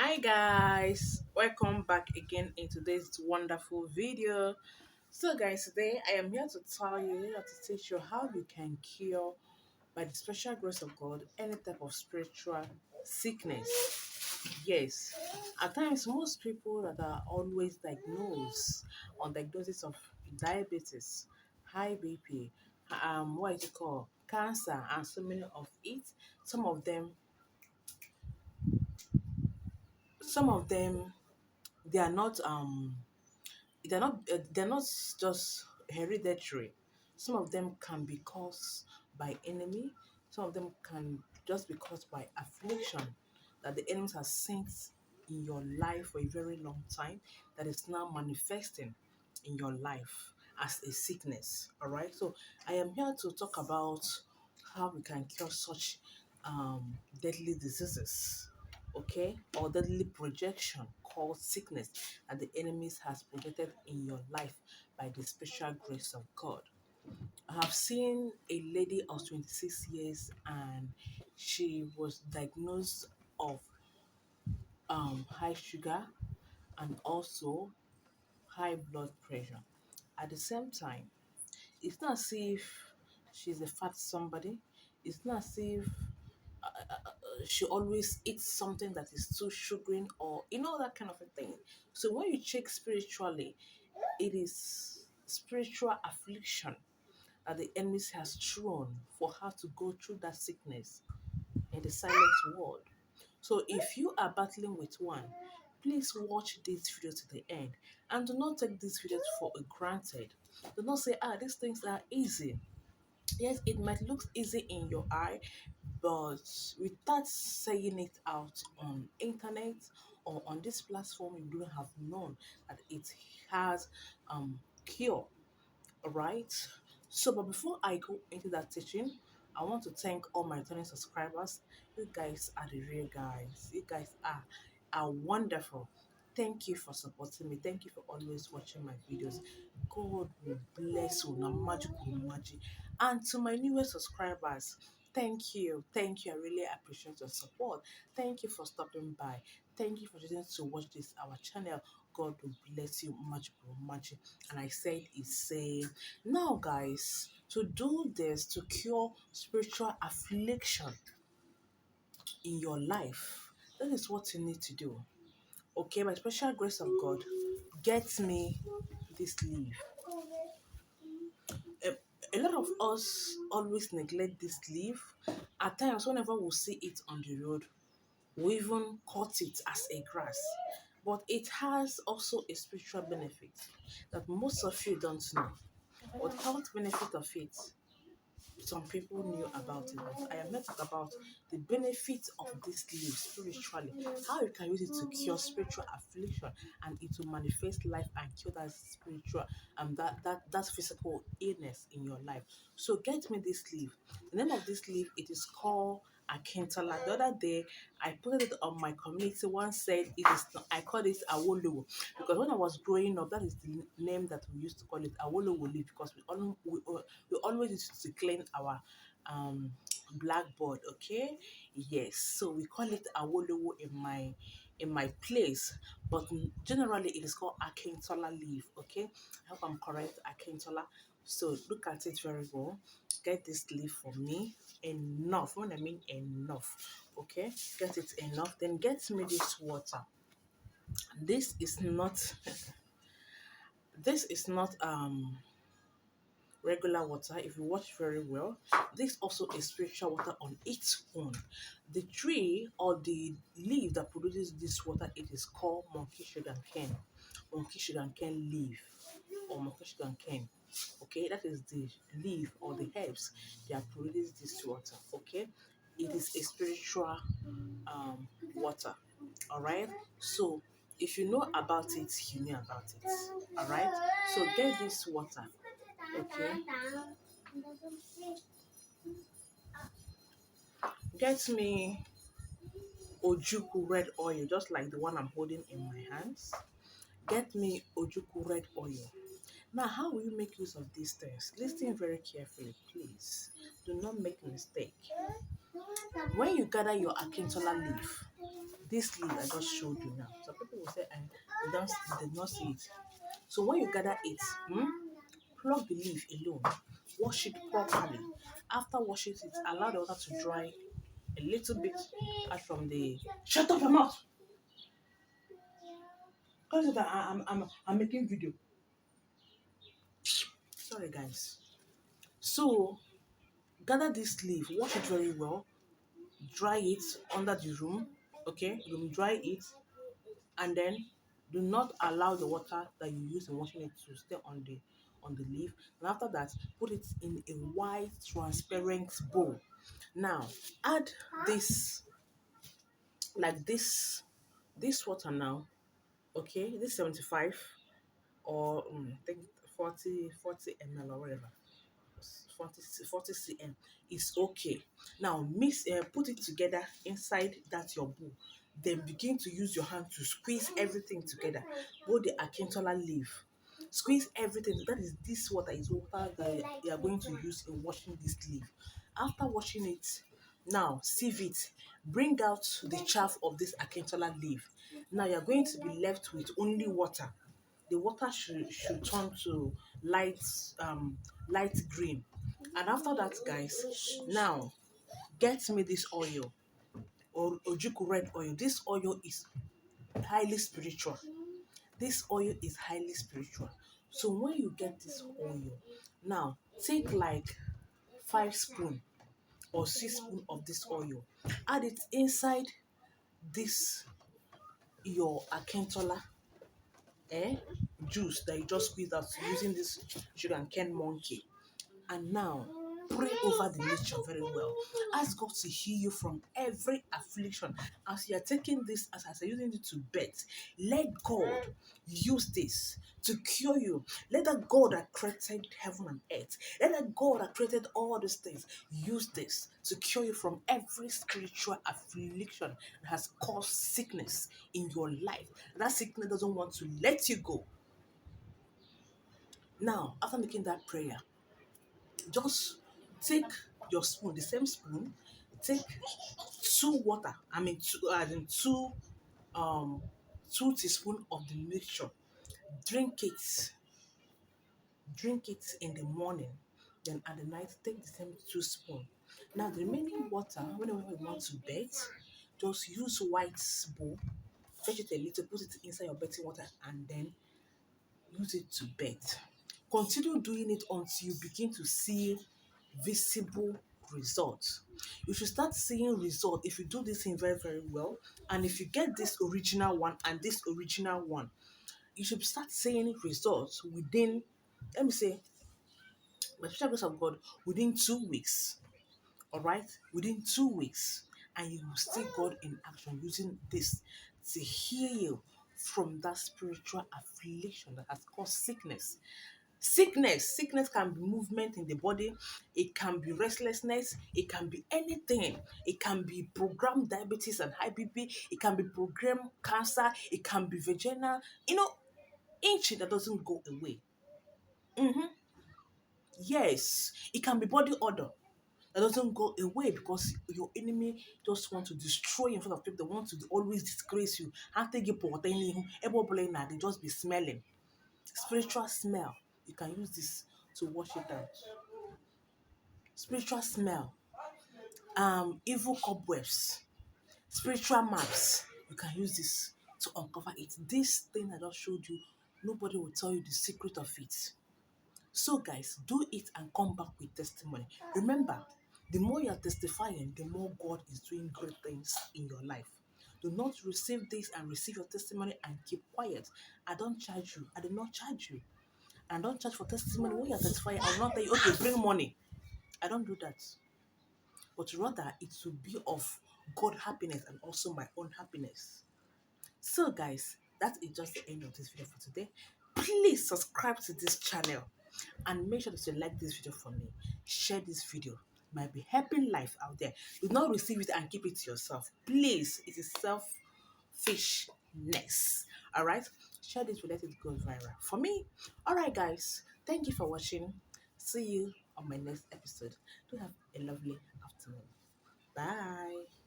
Hi guys, welcome back again in today's wonderful video. So guys, today I am here to tell you, to teach you how you can cure by the special grace of God any type of spiritual sickness. Yes, at times most people that are always diagnosed on diagnosis of diabetes, high BP, what is it called, cancer, and so many of it. Some of them, some of them, they are not they're not just hereditary. Some of them can be caused by enemy. Some of them can just be caused by affliction that the enemy has sent in your life for a very long time that is now manifesting in your life as a sickness. All right. So I am here to talk about how we can cure such deadly diseases, okay, or deadly projection called sickness that the enemies has projected in your life by the special grace of God. I have seen a lady of 26 years and she was diagnosed of high sugar and also high blood pressure. At the same time, it's not as if she's a fat somebody. It's not as if she always eats something that is too sugary or that kind of a thing. So when you check spiritually, it is spiritual affliction that the enemies has thrown for her to go through that sickness in the silent world. So if you are battling with one, please watch this video to the end and do not take this video for granted. Do not say, these things are easy. Yes, it might look easy in your eye, but without saying it out on internet or on this platform, you wouldn't have known that it has cure. All right. So, but before I go into that teaching, I want to thank all my returning subscribers. You guys are the real guys. You guys are wonderful. Thank you for supporting me. Thank you for always watching my videos. God will bless you. Na magical magic. And to my newest subscribers, thank you. Thank you. I really appreciate your support. Thank you for stopping by. Thank you for choosing to watch this our channel. God will bless you much, much. And I said it's saying now, guys, to do this to cure spiritual affliction in your life, that is what you need to do. Okay, by special grace of God, get me this leaf. A, a lot of us always neglect this leaf. At times, whenever we see it on the road, we even cut it as a grass. But it has also a spiritual benefit that most of you don't know. But health benefit of it, some people knew about it, but I am not talking about the benefits of this leaf spiritually, how you can use it to cure spiritual affliction and it will manifest life and cure that spiritual and that physical illness in your life. So get me this leaf. The name of this leaf, it is called akintola. The other day I put it on my community. One said it is I called it awolowo because when I was growing up, that is the name that we used to call it awolowo leaf because we always used to clean our blackboard. Okay, yes, so we call it awolowo in my place, but generally it is called akintola leaf. Okay, I hope I'm correct. Akintola. So look at it very well. Get this leaf for me. Enough. When I mean enough, okay, get it enough. Then get me this water. This is not this is not regular water. If you watch very well, this also is spiritual water on its own. The tree or the leaf that produces this water, it is called monkey sugar cane. Monkey sugar cane leaf or monkey sugar cane. Okay, that is the leaf or the herbs that produce this water. Okay, it is a spiritual water. All right, so if you know about it, you know about it. All right, so get this water. Okay, get me ojuku red oil, just like the one I'm holding in my hands. Get me ojuku red oil. Now, how will you make use of these things? Listen very carefully, please. Do not make a mistake. When you gather your akintola leaf, This leaf I just showed you now. Some people will say, they don't, they did not see it. So when you gather it, pluck the leaf alone, wash it properly. After washing it, allow the water to dry a little bit out from the. Shut up your mouth! Because I'm making video. Sorry guys. So gather this leaf, wash it very well, dry it under the room. Okay, room dry it, and then do not allow the water that you use in washing it to stay on the leaf. And after that, put it in a white transparent bowl. Now add this, like this water now. Okay, this 75 or I think 40 ml or whatever, 40 cm is okay. Now mix, put it together inside that your bowl. Then begin to use your hand to squeeze everything together. Both the akintola leaf, squeeze everything. That is, this water is water that you are going to use in washing this leaf. After washing it, now sieve it. Bring out the chaff of this akintola leaf. Now you are going to be left with only water. The water should turn to light light green. And after that, guys, now get me this oil, or ojuku red oil. This oil is highly spiritual. This oil is highly spiritual. So when you get this oil, now take like 5 spoon or 6 spoon of this oil, add it inside this your akintola eh, juice that you just squeezed out using this sugar and cane monkey. And now pray over the nature very well. Ask God to heal you from every affliction. As you are taking this, as you're using it to bet, let God use this to cure you. Let that God that created heaven and earth, let that God that created all these things, use this to cure you from every spiritual affliction that has caused sickness in your life. That sickness doesn't want to let you go. Now, after making that prayer, just take your spoon, the same spoon, take two water, I mean two, as in um 2 teaspoon of the mixture. Drink it, drink it in the morning. Then at the night, take the same 2 spoon. Now the remaining water, whenever you want to bathe, just use white bowl, fetch it a little, put it inside your bathing water, and then use it to bathe. Continue doing it until you begin to see visible results. You should start seeing results if you do this thing very, very well. And if you get this original one and this original one, you should start seeing results within, let me say, by the special grace of God, within 2 weeks. All right, within 2 weeks, and you will see God in action using this to heal you from that spiritual affliction that has caused sickness. Sickness can be movement in the body, it can be restlessness, it can be anything. It can be programmed diabetes and high BP, it can be programmed cancer, it can be vaginal, itching that doesn't go away. Yes, it can be body odor that doesn't go away because your enemy just want to destroy you in front of people. They want to always disgrace you. And take you for they just be smelling. Spiritual smell. You can use this to wash it out. Spiritual smell. Evil cobwebs. Spiritual maps. You can use this to uncover it. This thing I just showed you, nobody will tell you the secret of it. So guys, do it and come back with testimony. Remember, the more you are testifying, the more God is doing great things in your life. Do not receive this and receive your testimony and keep quiet. I don't charge you. I do not charge you. And don't charge for testimony. When you're testifying, I will not tell you, okay, bring money. I don't do that. But rather, it will be of God happiness and also my own happiness. So guys, that is just the end of this video for today. Please subscribe to this channel and make sure that you like this video for me. Share this video. It might be helping life out there. Do not receive it and keep it to yourself. Please, it is selfishness. Alright? Share this with let it go viral. For me, alright guys. Thank you for watching. See you on my next episode. Do have a lovely afternoon. Bye.